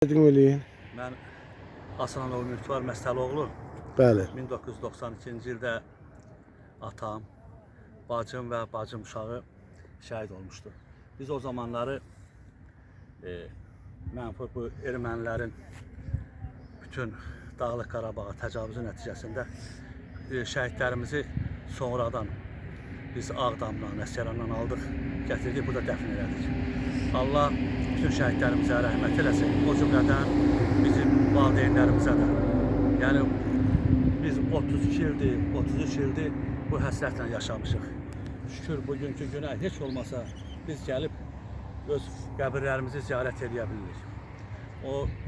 Eləyin. Mən Hasanov Ümidvar Məsəloğlu. Bəli. 1992-ci ildə atam, bacım və bacım uşağı şəhid olmuşdu. Biz o zamanları mənfur bu ermənilərin bütün Dağlıq Qarabağa təcavüzü nəticəsində şəhidlərimizi sonradan biz Ağdamdan, Əsgərandan aldıq, gətirdik, burada dəfn elədik. Allah bütün şəhidlərimizə rəhmət eləsin. O cümlədən bizim valideynlərimizə də. Yəni biz 32 ildir, 33 ildir bu həsrətlə yaşamışıq. Şükür bugünkü günə heç olmasa biz gəlib öz qəbirlərimizi ziyarət edə bilirik.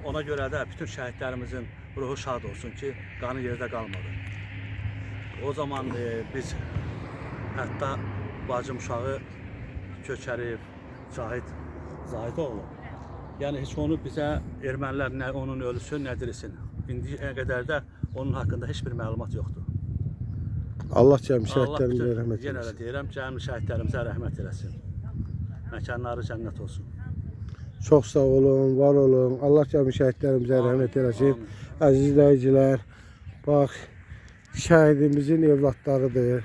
Ona görə də bütün şəhidlərimizin ruhu şad olsun ki, qanı yerdə qalmadı. O zaman biz hətta bacım uşağı Köçəriyev, Zahidoğlu. Yəni heç onu bizə ermənilər nə onun ölüsü, nə dirisin. İndiyə qədər də onun haqqında heç bir məlumat yoxdur. Allah cəmi şəhidlərimizə rəhmət Yenə də eləsin. deyirəm, cəmi şəhidlərimizə rəhmət eləsin. Məkanları cənnət olsun. Çox sağ olun, var olun. Allah cəmi şəhidlərimizə rəhmət eləsin. Əziz izləyicilər, bax, şəhidimizin evlatlarıdır.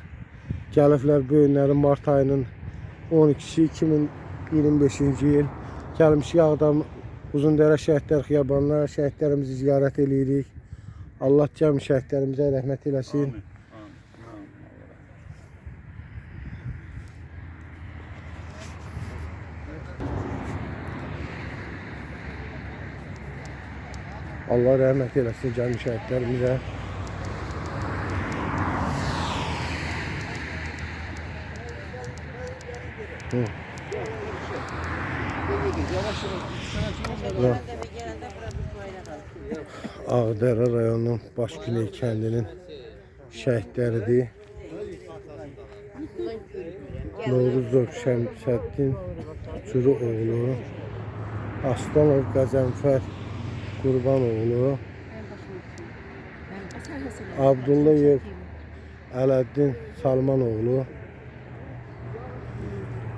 Gəliblər bu günlərin mart ayının 12-si 2025-ci il. Gəlmişik Ağdam Uzundərə Şəhidlər Xiyabanına, şəhidlərimizi ziyarət edirik. Allah cəmi şəhidlərimizə rəhmət eləsin. Allah rəhmət eləsin cəmi şəhidlərimizə. Ağdərə rayonunun Başgüney kəndinin şəhidləridir. Novruzov Şəmsəddin Cüroğlu, Aslanov Qəzənfər Qurbanoğlu, Abdullayev Ələddin Salmanoğlu,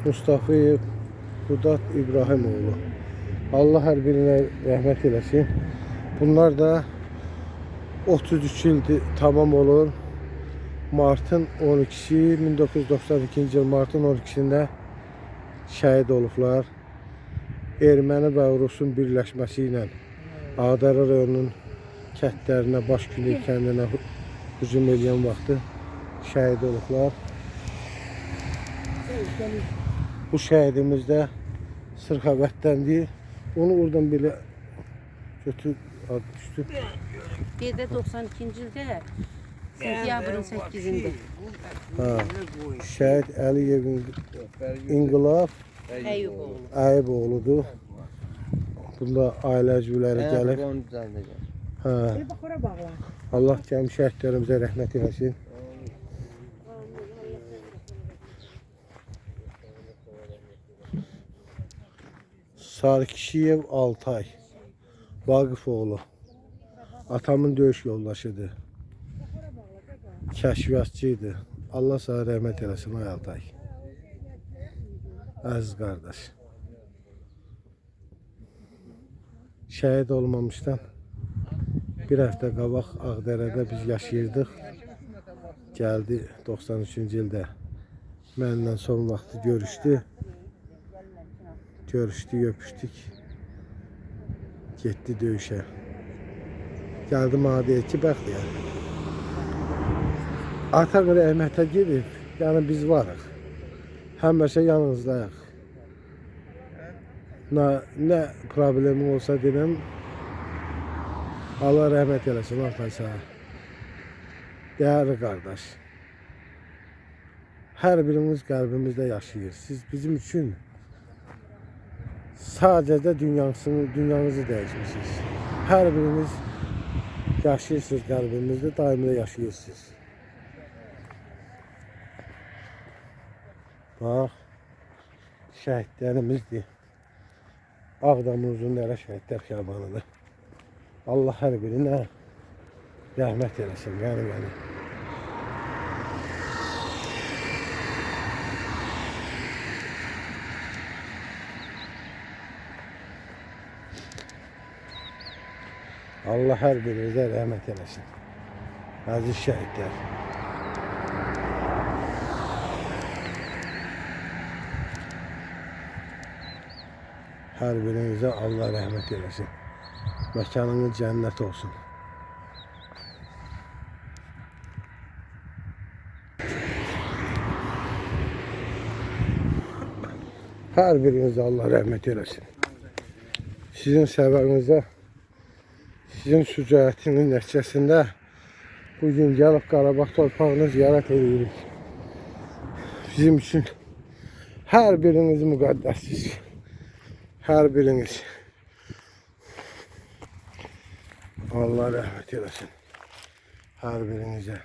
Mustafayev Qudat İbrahimoğlu. Allah hər birinə rəhmət eləsin. Bunlar da 33 ildir tamam olur. Martın 12-si 1992-ci il Martın 12-sində şəhid olublar. Erməni və Rusun birləşməsi ilə Ağdərə rayonunun kəndlərinə, Başgüney kəndinə hücum edən vaxtı şəhid olublar. Bu şəhidimiz də Sırxavətdəndir. Onu oradan belə götür düşdü. Dede 92-ci ildə sentyabrın 8-də. Şəhid Əliyev İnqilab Əyiboğludur. Bunda ailə üzvləri gəlir. Allah cəmi şəhidlərimizə rəhmət eləsin. Sarkişiyev Altay Vaqifoğlu atamın döyüş yoldaşıdır. Kəşfiyyatçıydı. Allah sana rəhmət eləsin ay Altay. Əziz qardaş. Şəhid olmamışdan bir həftə qabaq Ağdərədə biz yaşayırdıq. Gəldi 93-cü ildə mənimlə son vaxtı görüşdü. Görüşdük, öpüşdük. Getdi döyüşə. Gəldi mənə deyir ki, bax ya. Atan rəhmətə gedib, yəni biz varıq. Həmişə yanınızdayıq. Nə problemi olsa deyirəm, Allah rəhmət eləsin, Altay sana. Değerli qardaş, hər birimiz qəlbimizdə yaşayır. Siz bizim üçün sadəcə dünyanızı dəyişmişsiniz. Hər birimiz yaşayırsınız qəlbimizdə, daimi də yaşayırsınız. Bax, şəhidlərimizdir. Ağdamın Uzundərə Şəhidlər Xiyabanıdır. Allah hər birinə rəhmət eləsin, yəni. Allah hər birinizə rəhmət eləsin. Əziz şəhidlər. Hər birinizə Allah rəhmət eləsin. Məkanınız cənnət olsun. Hər birinizə Allah rəhmət eləsin. Sizin səbəbinizə, sizin şücaətiniz nəticəsində bugün gəlib Qarabağ torpağını ziyarət edirik. Bizim üçün hər biriniz müqəddəssiz. Hər biriniz. Allah rəhmət eləsin. Hər birinizə.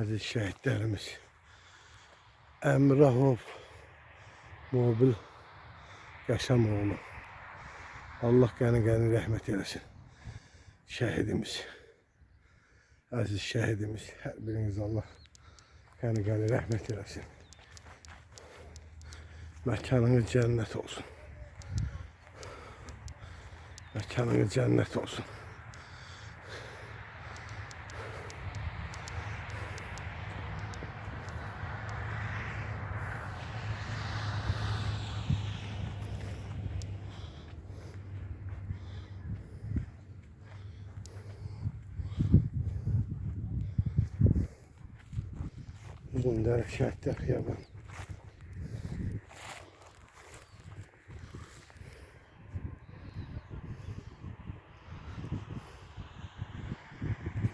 Əziz şəhidlərimiz. Əmrahov Mobil Yaşamoğlu. Allah qəni rəhmət eləsin. Şəhidimiz. Əziz şəhidimiz. Hər biriniz Allah qəni rəhmət eləsin. Məkanınız cənnət olsun. Məkanınız cənnət olsun. Uzun dərə şəhidlər xiyabanı.